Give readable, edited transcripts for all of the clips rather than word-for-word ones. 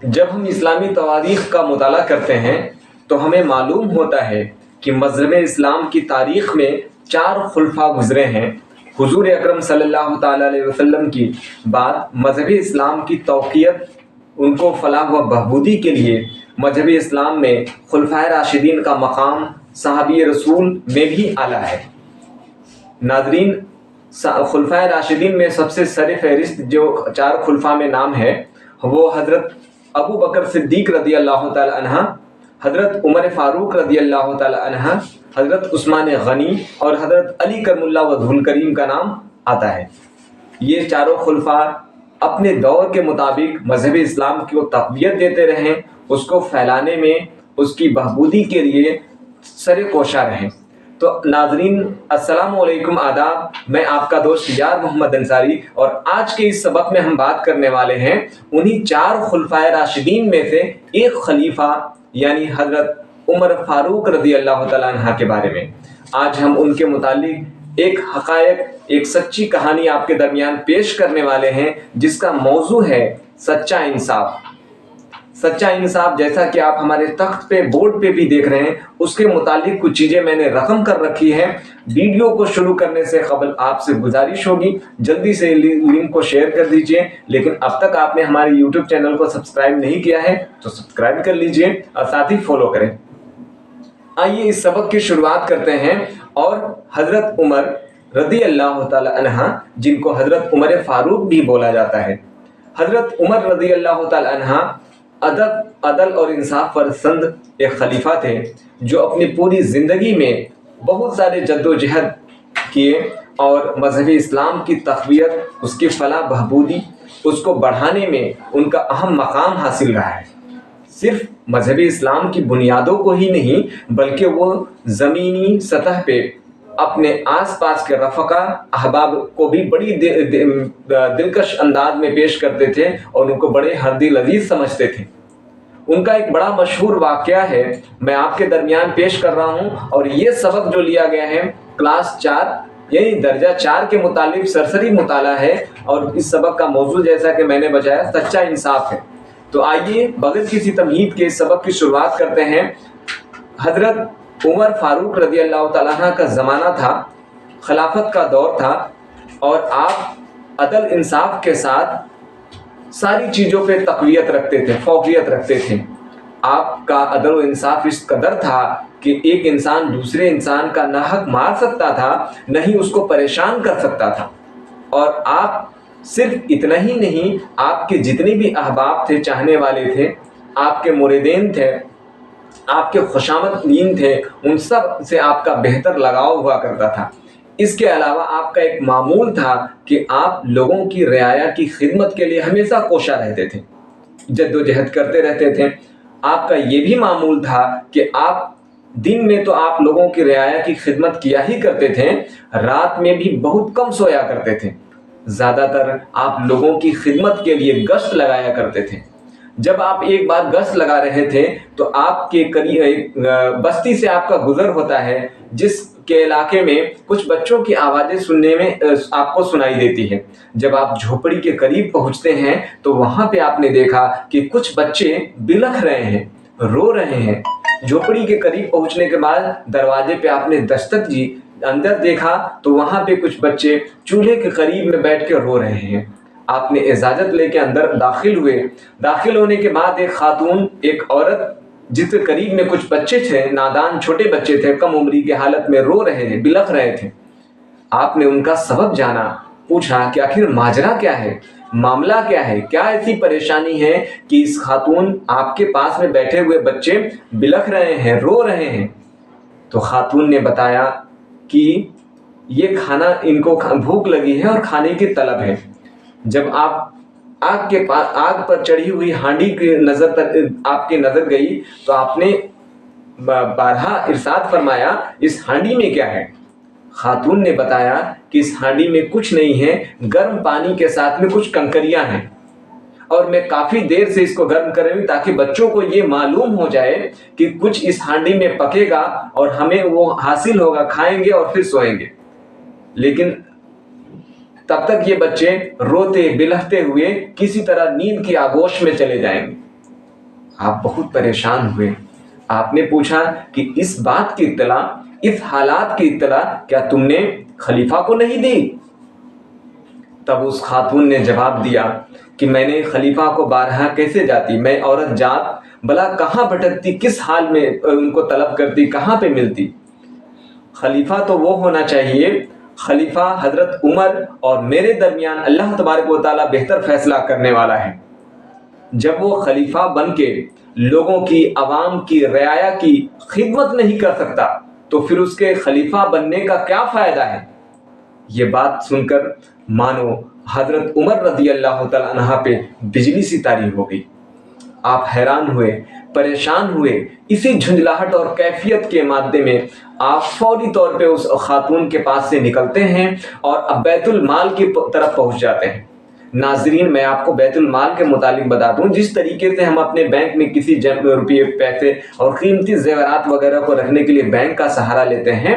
جب ہم اسلامی تواریخ کا مطالعہ کرتے ہیں تو ہمیں معلوم ہوتا ہے کہ مذہب اسلام کی تاریخ میں 4 خلفاء گزرے ہیں۔ حضور اکرم صلی اللہ تعالیٰ علیہ وسلم کی بعد مذہب اسلام کی توقیت، ان کو فلاح و بہبودی کے لیے مذہب اسلام میں خلفائے راشدین کا مقام صحابی رسول میں بھی اعلیٰ ہے۔ ناظرین، خلفائے راشدین میں سب سے سر فہرست جو 4 خلفاء میں نام ہے وہ حضرت ابو بکر صدیق رضی اللہ تعالی عنہ، حضرت عمر فاروق رضی اللہ تعالی عنہ، حضرت عثمان غنی اور حضرت علی کرم اللہ وجہہ الکریم کا نام آتا ہے۔ یہ 4 خلفاء اپنے دور کے مطابق مذہب اسلام کو تقویت دیتے رہیں، اس کو پھیلانے میں، اس کی بہبودی کے لیے سر کوشاں رہیں۔ تو ناظرین السلام علیکم، آداب، میں آپ کا دوست یار محمد انصاری، اور آج کے اس سبق میں ہم بات کرنے والے ہیں انہی 4 خلفائے راشدین میں سے ایک خلیفہ یعنی حضرت عمر فاروق رضی اللہ تعالیٰ عنہ کے بارے میں۔ آج ہم ان کے متعلق ایک حقائق، ایک سچی کہانی آپ کے درمیان پیش کرنے والے ہیں جس کا موضوع ہے سچا انصاف۔ سچا انصاف، جیسا کہ آپ ہمارے تخت پہ بورڈ پہ بھی دیکھ رہے ہیں، اس کے متعلق کچھ چیزیں میں نے رقم کر رکھی ہے۔ ویڈیو کو شروع کرنے سے قبل آپ سے گزارش ہوگی جلدی سے لنک کو شیئر کر دیجئے، لیکن اب تک آپ نے ہمارے یوٹیوب چینل کو سبسکرائب نہیں کیا ہے تو سبسکرائب کر لیجئے اور ساتھ ہی فالو کریں۔ آئیے اس سبق کی شروعات کرتے ہیں، اور حضرت عمر رضی اللہ تعالی عنہ، جن کو حضرت عمر فاروق بھی بولا جاتا ہے، حضرت عمر رضی اللہ تعالی عنہ عدل اور انصاف پسند ایک خلیفہ تھے جو اپنی پوری زندگی میں بہت سارے جد و جہد کیے اور مذہب اسلام کی تقویت، اس کی فلاح بہبودی، اس کو بڑھانے میں ان کا اہم مقام حاصل رہا ہے۔ صرف مذہب اسلام کی بنیادوں کو ہی نہیں بلکہ وہ زمینی سطح پہ اپنے آس پاس کے رفقا احباب کو بھی بڑی دلکش انداز میں پیش کرتے تھے اور ان کو بڑے ہردل عزیز سمجھتے تھے۔ ان کا ایک بڑا مشہور واقعہ ہے، میں آپ کے درمیان پیش کر رہا ہوں، اور یہ سبق جو لیا گیا ہے کلاس 4 یعنی درجہ 4 کے متعلق سرسری مطالعہ ہے، اور اس سبق کا موضوع جیسا کہ میں نے بتایا سچا انصاف ہے۔ تو آئیے بغیر کسی تمہید کے اس سبق کی شروعات کرتے ہیں۔ حضرت عمر فاروق رضی اللہ تعالیٰ عنہ کا زمانہ تھا، خلافت کا دور تھا، اور آپ عدل انصاف کے ساتھ ساری چیزوں پہ تقویت رکھتے تھے، فوقیت رکھتے تھے۔ آپ کا عدل و انصاف اس قدر تھا کہ ایک انسان دوسرے انسان کا ناحق مار سکتا تھا، نہیں اس کو پریشان کر سکتا تھا۔ اور آپ صرف اتنا ہی نہیں، آپ کے جتنے بھی احباب تھے، چاہنے والے تھے، آپ کے مریدین تھے، آپ کے خوشامدین تھے، ان سب سے آپ کا بہتر لگاؤ ہوا کرتا تھا۔ اس کے علاوہ آپ کا ایک معمول تھا کہ آپ لوگوں کی رعایا کی خدمت کے لیے ہمیشہ کوشاں رہتے تھے، جد و جہد کرتے رہتے تھے۔ آپ کا یہ بھی معمول تھا کہ آپ دن میں تو آپ لوگوں کی رعایا کی خدمت کیا ہی کرتے تھے، رات میں بھی بہت کم سویا کرتے تھے، زیادہ تر آپ لوگوں کی خدمت کے لیے گشت لگایا کرتے تھے۔ جب آپ ایک بار گشت لگا رہے تھے تو آپ کے قریب بستی سے آپ کا گزر ہوتا ہے، جس کے علاقے میں کچھ بچوں کی آوازیں سننے میں آپ کو سنائی دیتی ہے۔ جب آپ جھوپڑی کے قریب پہنچتے ہیں تو وہاں پہ آپ نے دیکھا کہ کچھ بچے بلکھ رہے ہیں، رو رہے ہیں۔ جھوپڑی کے قریب پہنچنے کے بعد دروازے پہ آپ نے دستک دی، اندر دیکھا تو وہاں پہ کچھ بچے چولہے کے قریب میں بیٹھ کے رو رہے ہیں۔ آپ نے اجازت لے کے اندر داخل ہوئے۔ داخل ہونے کے بعد ایک خاتون، ایک عورت جس کے قریب میں کچھ بچے تھے، نادان چھوٹے بچے تھے، کم عمری کے حالت میں رو رہے تھے، بلکھ رہے تھے۔ آپ نے ان کا سبب جانا، پوچھا کہ آخر ماجرا کیا ہے، معاملہ کیا ہے، کیا ایسی پریشانی ہے کہ اس خاتون آپ کے پاس میں بیٹھے ہوئے بچے بلکھ رہے ہیں، رو رہے ہیں؟ تو خاتون نے بتایا کہ یہ کھانا، ان کو بھوک لگی ہے اور کھانے کی طلب ہے۔ جب آپ آگ پر چڑھی ہوئی ہانڈی کی نظر آپ کی نظر گئی تو آپ نے بارہا ارشاد فرمایا اس ہانڈی میں کیا ہے؟ خاتون نے بتایا کہ اس ہانڈی میں کچھ نہیں ہے، گرم پانی کے ساتھ میں کچھ کنکریاں ہیں، اور میں کافی دیر سے اس کو گرم کر رہی ہوں تاکہ بچوں کو یہ معلوم ہو جائے کہ کچھ اس ہانڈی میں پکے گا اور ہمیں وہ حاصل ہوگا، کھائیں گے اور پھر سوئیں گے۔ لیکن تب تک یہ بچے روتے بلہتے ہوئے کسی طرح نیند کی آغوش میں چلے جائیں گے۔ آپ بہت پریشان ہوئے. آپ نے پوچھا کہ اس بات کی اطلاع، اس حالات کی اطلاع کیا تم نے خلیفہ کو نہیں دی؟ تب اس خاتون نے جواب دیا کہ میں نے خلیفہ کو بارہا کیسے جاتی، میں عورت جات بلا کہاں بھٹکتی، کس حال میں ان کو طلب کرتی، کہاں پہ ملتی. خلیفہ تو وہ ہونا چاہیے، خلیفہ حضرت عمر اور میرے درمیان اللہ تبارک و تعالیٰ بہتر فیصلہ کرنے والا ہے. جب وہ خلیفہ بن کے لوگوں کی، عوام کی، رعایا کی خدمت نہیں کر سکتا تو پھر اس کے خلیفہ بننے کا کیا فائدہ ہے؟ یہ بات سن کر مانو حضرت عمر رضی اللہ تعالیٰ عنہ پہ بجلی سی طاری ہو گئی. آپ حیران ہوئے، پریشان ہوئے. اسی جھنجھلاہٹ اور کیفیت کے مادے میں آپ فوری طور پہ اس خاتون کے پاس سے نکلتے ہیں اور اب بیت المال کی طرف پہنچ جاتے ہیں. ناظرین، میں آپ کو بیت المال کے متعلق بتا دوں، جس طریقے سے ہم اپنے بینک میں کسی روپئے، پیسے اور قیمتی زیورات وغیرہ کو رکھنے کے لیے بینک کا سہارا لیتے ہیں،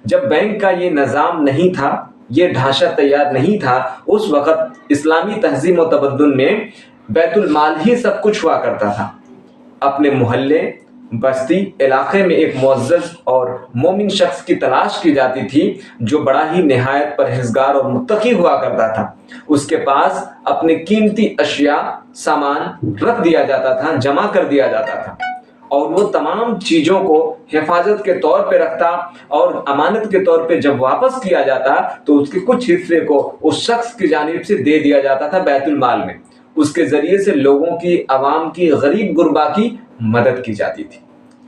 جب بینک کا یہ نظام نہیں تھا، یہ ڈھانچہ تیار نہیں تھا، اس وقت اسلامی تہذیب و تمدن میں بیت المال ہی سب کچھ ہوا کرتا تھا. اپنے محلے، بستی، علاقے میں ایک معزز اور مومن شخص کی تلاش کی جاتی تھی جو بڑا ہی نہایت پرہیزگار اور متقی ہوا کرتا تھا. اس کے پاس اپنے قیمتی اشیاء، سامان رکھ دیا جاتا تھا، جمع کر دیا جاتا تھا، اور وہ تمام چیزوں کو حفاظت کے طور پہ رکھتا اور امانت کے طور پہ جب واپس کیا جاتا تو اس کے کچھ حصے کو اس شخص کی جانب سے دے دیا جاتا تھا بیت المال میں. اس کے ذریعے سے لوگوں کی، عوام کی، غریب غربا کی مدد کی جاتی تھی.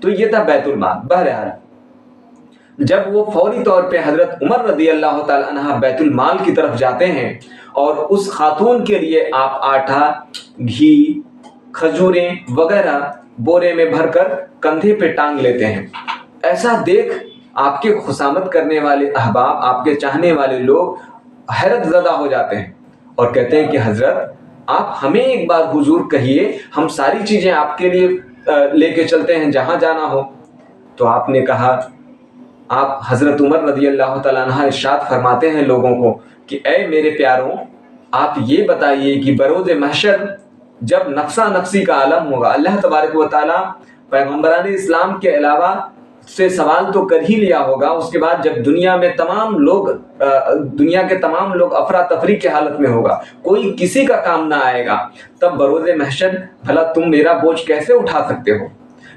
تو یہ تھا بیت المال. بہرحال جب وہ فوری طور پہ حضرت عمر رضی اللہ تعالیٰ عنہ بیت المال کی طرف جاتے ہیں اور اس خاتون کے لیے آپ آٹا، گھی، کھجوریں وغیرہ بورے میں بھر کر کندھے پہ ٹانگ لیتے ہیں، ایسا دیکھ آپ کے خسامت کرنے والے احباب، آپ کے چاہنے والے لوگ حیرت زدہ ہو جاتے ہیں اور کہتے ہیں کہ حضرت آپ ہمیں ایک بار حضور کہیے، ہم ساری چیزیں آپ کے لیے لے کے چلتے ہیں جہاں جانا ہو. تو آپ نے کہا، آپ حضرت عمر رضی اللہ تعالیٰ عنہ ارشاد فرماتے ہیں لوگوں کو کہ اے میرے پیاروں، آپ یہ بتائیے کہ بروز محشر جب نفسا نفسی کا عالم ہوگا، اللہ تبارک و تعالیٰ پیغمبران اسلام کے علاوہ سے سوال تو کر ہی لیا ہوگا، اس کے بعد جب دنیا کے تمام لوگ افراتفری کی حالت میں ہوگا، کوئی کسی کا کام نہ آئے گا، تب بروز محشر بھلا تم میرا بوجھ کیسے اٹھا سکتے ہو؟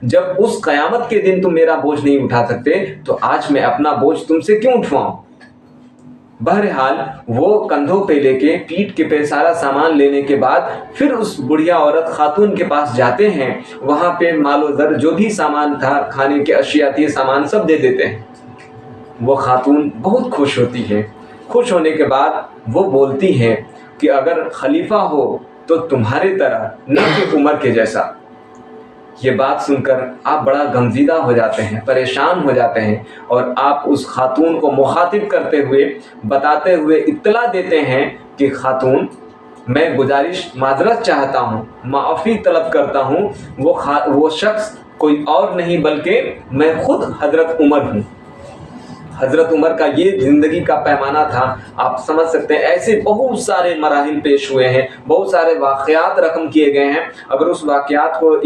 جب اس قیامت کے دن تم میرا بوجھ نہیں اٹھا سکتے تو آج میں اپنا بوجھ تم سے کیوں اٹھواؤں؟ بہرحال وہ کندھوں پہ لے کے، پیٹھ کے پہ سارا سامان لینے کے بعد پھر اس بڑھیا عورت خاتون کے پاس جاتے ہیں. وہاں پہ مال و زر جو بھی سامان تھا، کھانے کے اشیاء تھی، سامان سب دے دیتے ہیں. وہ خاتون بہت خوش ہوتی ہے. خوش ہونے کے بعد وہ بولتی ہے کہ اگر خلیفہ ہو تو تمہارے طرح، نہ کہ عمر کے جیسا. یہ بات سن کر آپ بڑا غمزدہ ہو جاتے ہیں، پریشان ہو جاتے ہیں، اور آپ اس خاتون کو مخاطب کرتے ہوئے، بتاتے ہوئے اطلاع دیتے ہیں کہ خاتون، میں گزارش، معذرت چاہتا ہوں، معافی طلب کرتا ہوں، وہ شخص کوئی اور نہیں بلکہ میں خود حضرت عمر ہوں. حضرت عمر کا یہ زندگی کا پیمانہ تھا. آپ سمجھ سکتے ہیں ایسے بہت سارے مراحل پیش ہوئے ہیں، بہت سارے واقعات رقم کیے گئے ہیں. اگر اس واقعات کو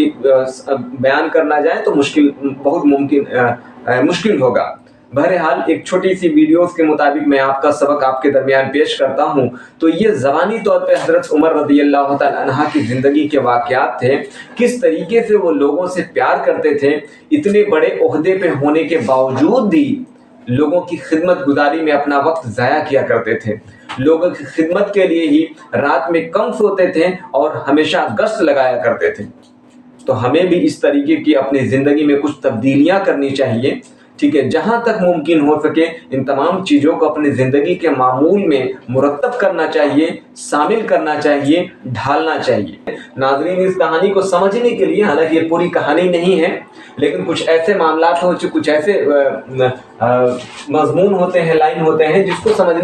بیان کرنا جائے تو بہت مشکل ہوگا. بہرحال ایک چھوٹی سی ویڈیوز کے مطابق میں آپ کا سبق آپ کے درمیان پیش کرتا ہوں. تو یہ زبانی طور پہ حضرت عمر رضی اللہ تعالیٰ عنہ کی زندگی کے واقعات تھے. کس طریقے سے وہ لوگوں سے پیار کرتے تھے، اتنے بڑے عہدے پہ ہونے کے باوجود بھی لوگوں کی خدمت گزاری میں اپنا وقت ضائع کیا کرتے تھے. لوگوں کی خدمت کے لیے ہی رات میں کم سوتے تھے اور ہمیشہ گشت لگایا کرتے تھے. تو ہمیں بھی اس طریقے کی اپنی زندگی میں کچھ تبدیلیاں کرنی چاہیے. ٹھیک ہے، جہاں تک ممکن ہو سکے ان تمام چیزوں کو اپنی زندگی کے معمول میں مرتب کرنا چاہیے، شامل کرنا چاہیے، ڈھالنا چاہیے. ناظرین، اس کہانی کو سمجھنے کے لیے، حالانکہ یہ پوری کہانی نہیں ہے، لیکن کچھ ایسے معاملات ہو، کچھ ایسے مضمون ہوتے ہیں، لائن ہوتے ہیں جس کو سمجھ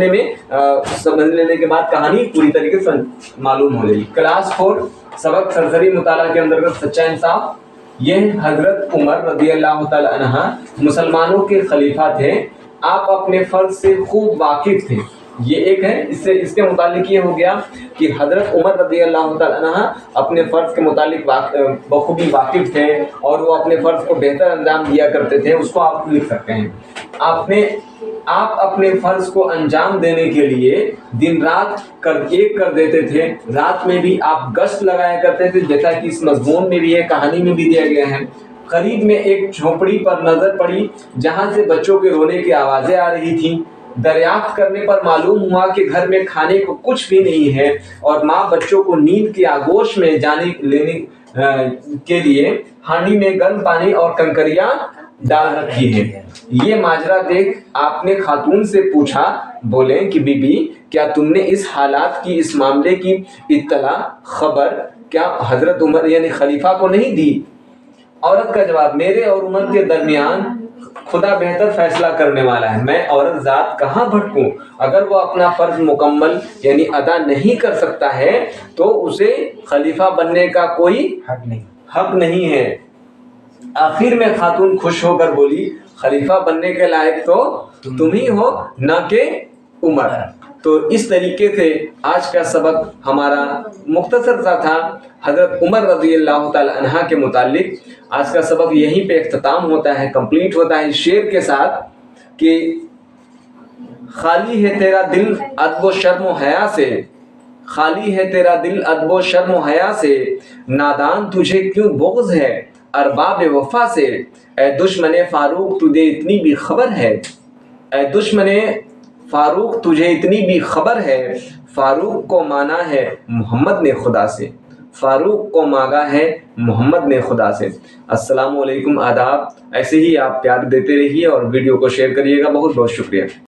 لینے کے بعد کہانی پوری طریقے سے معلوم ہو جائے گی. کلاس 4 سبق سرسری مطالعہ کے اندر سچا انصاف. یہ حضرت عمر رضی اللہ تعالی عنہ مسلمانوں کے خلیفہ تھے. آپ اپنے فرض سے خوب واقف تھے. یہ ایک ہے. اس کے متعلق یہ ہو گیا کہ حضرت عمر رضی اللہ تعالیٰ عنہ اپنے فرض کے متعلق بخوبی واقف تھے اور وہ اپنے فرض کو بہتر انجام دیا کرتے تھے. اس کو آپ لکھ سکتے ہیں. آپ اپنے فرض کو انجام دینے کے لیے دن رات ایک کر دیتے تھے. رات میں بھی آپ گشت لگایا کرتے تھے، جیسا کہ اس مضمون میں بھی ہے، کہانی میں بھی دیا گیا ہے. قریب میں ایک جھونپڑی پر نظر پڑی جہاں سے بچوں کے رونے کی آوازیں آ رہی تھیں. دریافت کرنے پر معلوم ہوا کہ گھر میں کھانے کو کچھ بھی نہیں ہے اور ماں بچوں کو نیند کی آغوش میں لینے کے لیے ہانڈی میں گرم پانی اور کنکریاں ڈال رکھی ہے. یہ ماجرا دیکھ آپ نے خاتون سے پوچھا، بولے کہ بی بی کیا تم نے اس حالات کی، اس معاملے کی اطلاع خبر کیا حضرت عمر یعنی خلیفہ کو نہیں دی؟ عورت کا جواب، میرے اور عمر کے درمیان خدا بہتر فیصلہ کرنے والا ہے. میں عورت ذات کہاں بھٹکوں؟ اگر وہ اپنا فرض مکمل یعنی ادا نہیں کر سکتا ہے تو اسے خلیفہ بننے کا کوئی حق نہیں ہے. آخر میں خاتون خوش ہو کر بولی، خلیفہ بننے کے لائق تو تم ہی ہو، نہ کہ عمر. تو اس طریقے سے آج کا سبق ہمارا مختصر سا تھا حضرت عمر رضی اللہ تعالی عنہ کے متعلق. آج کا سبق یہیں پہ اختتام ہوتا ہے، کمپلیٹ ہوتا ہے اس شعر کے ساتھ کہ خالی ہے تیرا دل ادب و شرم و حیا سے، خالی ہے تیرا دل ادب و شرم و حیا سے، نادان تجھے کیوں بغض ہے ارباب وفا سے. اے دشمن فاروق تجھے اتنی بھی خبر ہے، اے دشمن فاروق تجھے اتنی بھی خبر ہے، فاروق کو مانا ہے محمد نے خدا سے، فاروق کو مانگا ہے محمد نے خدا سے. السلام علیکم، آداب. ایسے ہی آپ پیار دیتے رہیے اور ویڈیو کو شیئر کریے گا. بہت بہت شکریہ.